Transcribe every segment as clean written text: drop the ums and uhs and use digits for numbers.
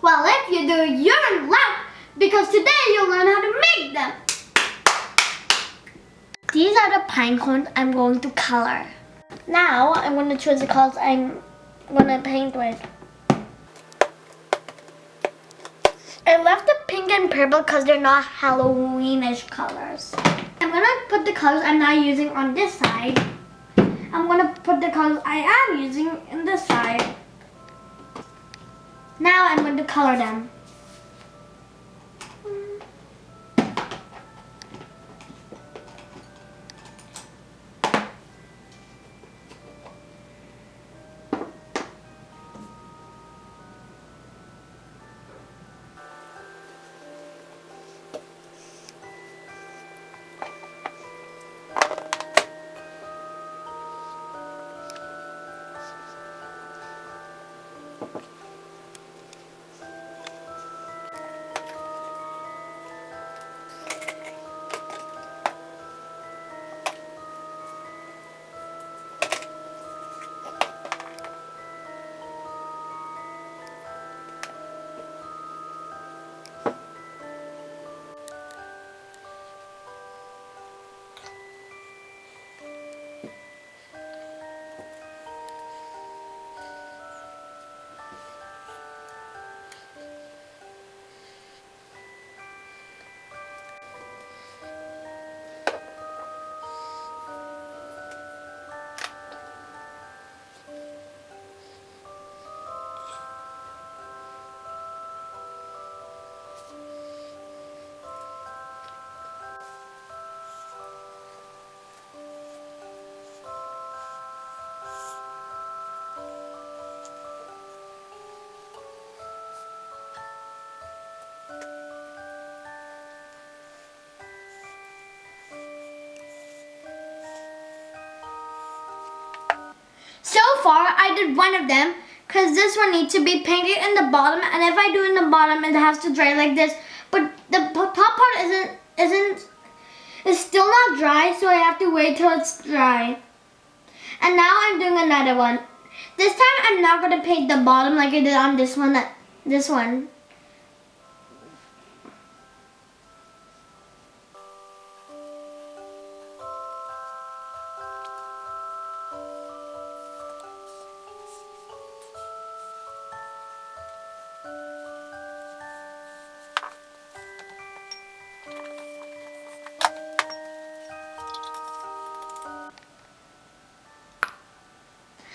Well, if you do, you're in luck because today you'll learn how to make them. These are the pine cones I'm going to color. Now I'm going to choose the colors I'm going to paint with. I left the pink and purple because they're not Halloweenish colors. I'm going to put the colors I'm not using on this side. I'm going to put the colors I am using in this side. Now I'm going to color them. So far, I did one of them because this one needs to be painted in the bottom, and if I do in the bottom, it has to dry like this. But the top part is still not dry, so I have to wait till it's dry. And now I'm doing another one. This time, I'm not going to paint the bottom like I did on this one. This one.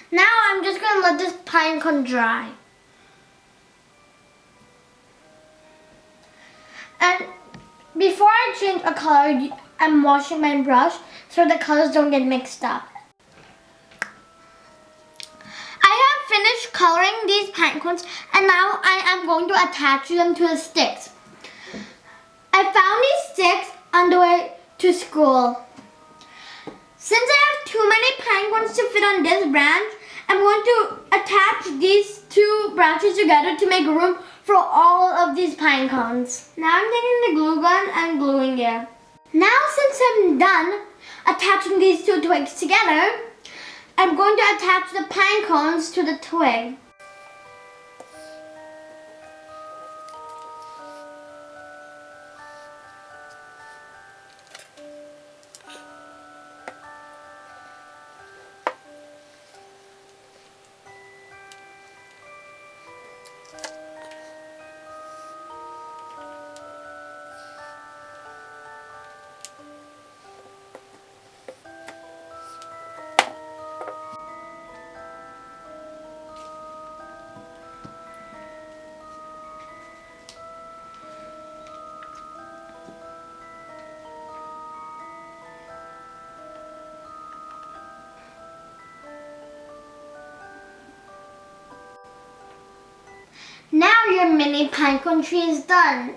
Now I'm just going to let this pine cone dry. And before I change a color, I'm washing my brush so the colors don't get mixed up. I have finished coloring these pine cones, and now I am going to attach them to the sticks. I found these sticks on the way to school. Since I have too many pine cones to fit on this branch, I'm going to attach these two branches together to make room for all of these pine cones. Now I'm taking the glue gun and gluing it. Now since I'm done attaching these two twigs together, I'm going to attach the pine cones to the twig. Now your mini pinecone tree is done.